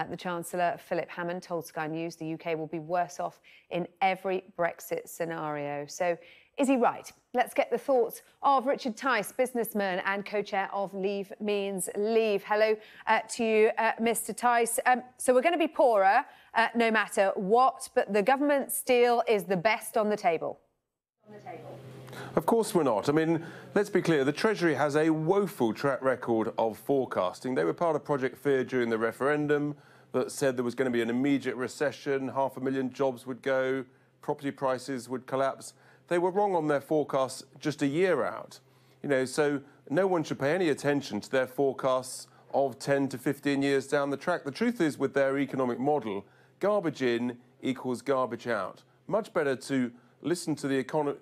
The Chancellor, Philip Hammond, told Sky News the UK will be worse off in every Brexit scenario. So is he right? Let's get the thoughts of Richard Tice, businessman and co-chair of Leave Means Leave. Hello to you, Mr. Tice. So we're going to be poorer no matter what, but the government's deal is the best on the table. Of course we're not. I mean, let's be clear, the Treasury has a woeful track record of forecasting. They were part of Project Fear during the referendum that said there was going to be an immediate recession, 500,000 jobs would go, property prices would collapse. They were wrong on their forecasts just a year out. So no one should pay any attention to their forecasts of 10 to 15 years down the track. The truth is, with their economic model, garbage in equals garbage out. Much better to listen to the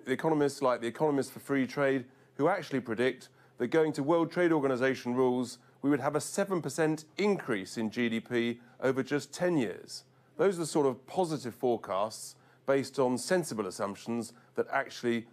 economists like the Economists for Free Trade, who actually predict that going to World Trade Organization rules, we would have a 7% increase in GDP over just 10 years. Those are the sort of positive forecasts based on sensible assumptions that actually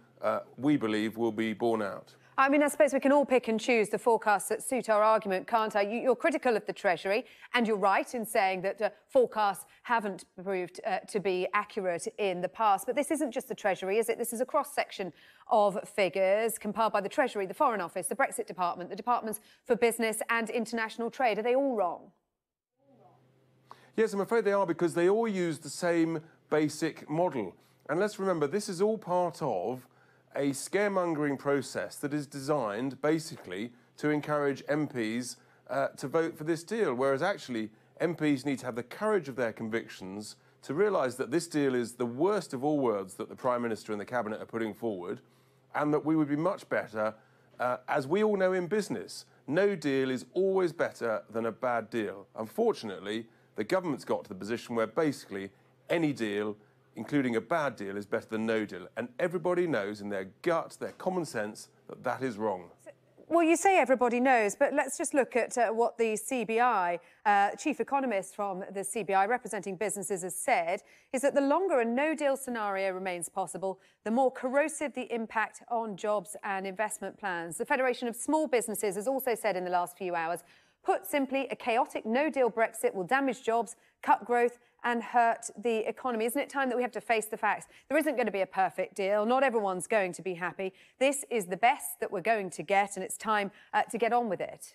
we believe will be borne out. I mean, I suppose we can all pick and choose the forecasts that suit our argument, can't I? You're critical of the Treasury, and you're right in saying that forecasts haven't proved to be accurate in the past. But this isn't just the Treasury, is it? This is a cross-section of figures compiled by the Treasury, the Foreign Office, the Brexit Department, the Departments for Business and International Trade. Are they all wrong? Yes, I'm afraid they are, because they all use the same basic model. And let's remember, this is all part of a scaremongering process that is designed basically to encourage MPs to vote for this deal, whereas actually MPs need to have the courage of their convictions to realise that this deal is the worst of all worlds that the Prime Minister and the Cabinet are putting forward, and that we would be much better, as we all know in business, no deal is always better than a bad deal. Unfortunately, the government's got to the position where basically any deal, including a bad deal, is better than no deal. And everybody knows in their gut, their common sense, that that is wrong. Well, you say everybody knows, but let's just look at what the CBI, chief economist from the CBI representing businesses, has said, is that the longer a no-deal scenario remains possible, the more corrosive the impact on jobs and investment plans. The Federation of Small Businesses has also said in the last few hours, put simply, a chaotic no-deal Brexit will damage jobs, cut growth and hurt the economy. Isn't it time that we have to face the facts? There isn't going to be a perfect deal. Not everyone's going to be happy. This is the best that we're going to get, and it's time to get on with it.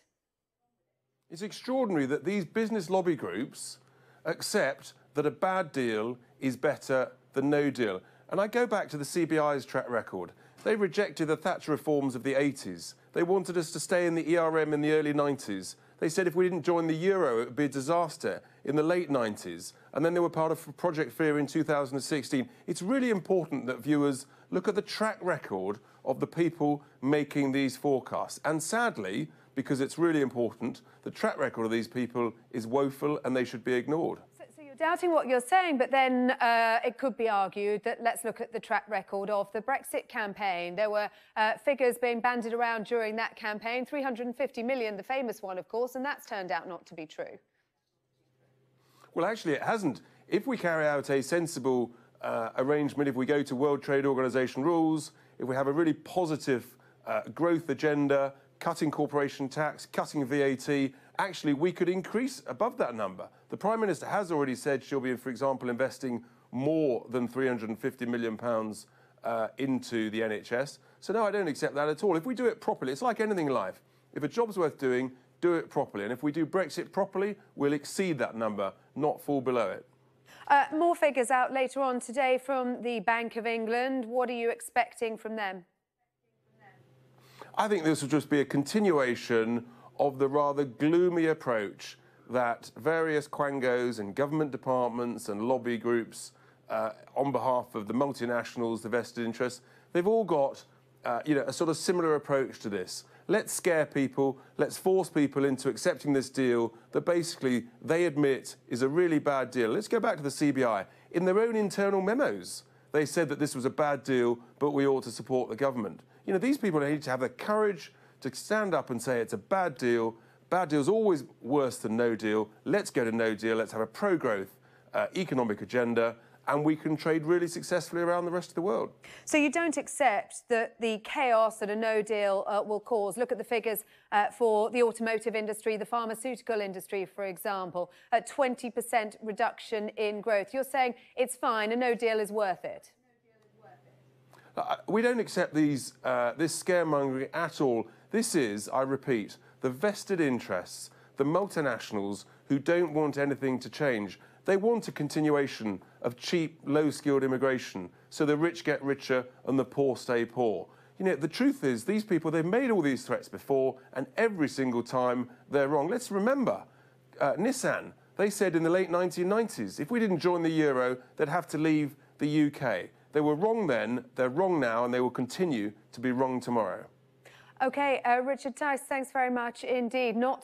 It's extraordinary that these business lobby groups accept that a bad deal is better than no deal. And I go back to the CBI's track record. They rejected the Thatcher reforms of the 80s. They wanted us to stay in the ERM in the early 90s. They said if we didn't join the euro, it would be a disaster in the late 90s. And then they were part of Project Fear in 2016. It's really important that viewers look at the track record of the people making these forecasts. And sadly, because it's really important, the track record of these people is woeful and they should be ignored. So you're doubting what you're saying, but then it could be argued that let's look at the track record of the Brexit campaign. There were figures being bandied around during that campaign, 350 million, the famous one, of course, and that's turned out not to be true. Well, actually, it hasn't. If we carry out a sensible arrangement, if we go to World Trade Organization rules, if we have a really positive growth agenda, cutting corporation tax, cutting VAT, actually we could increase above that number. The Prime Minister has already said she'll be, for example, investing more than £350 million into the NHS. So no, I don't accept that at all. If we do it properly, it's like anything in life. If a job's worth doing, do it properly. And if we do Brexit properly, we'll exceed that number, not fall below it. More figures out later on today from the Bank of England. What are you expecting from them? I think this will just be a continuation of the rather gloomy approach that various quangos and government departments and lobby groups on behalf of the multinationals, the vested interests, they've all got a sort of similar approach to this. Let's scare people, let's force people into accepting this deal that basically they admit is a really bad deal. Let's go back to the CBI. In their own internal memos, they said that this was a bad deal, but we ought to support the government. These people need to have the courage to stand up and say it's a bad deal. Bad deal's always worse than no deal. Let's go to no deal. Let's have a pro-growth economic agenda, and we can trade really successfully around the rest of the world. So you don't accept that the chaos that a no deal will cause? Look at the figures for the automotive industry, the pharmaceutical industry, for example, a 20% reduction in growth. You're saying it's fine, a no deal is worth it? We don't accept this scaremongering at all. This is, I repeat, the vested interests, the multinationals who don't want anything to change. They want a continuation of cheap, low-skilled immigration, so the rich get richer and the poor stay poor. You know, the truth is, these people, they've made all these threats before, and every single time they're wrong. Let's remember, Nissan, they said in the late 1990s, if we didn't join the euro, they'd have to leave the UK. They were wrong then, they're wrong now, and they will continue to be wrong tomorrow. OK, Richard Tice, thanks very much indeed. Not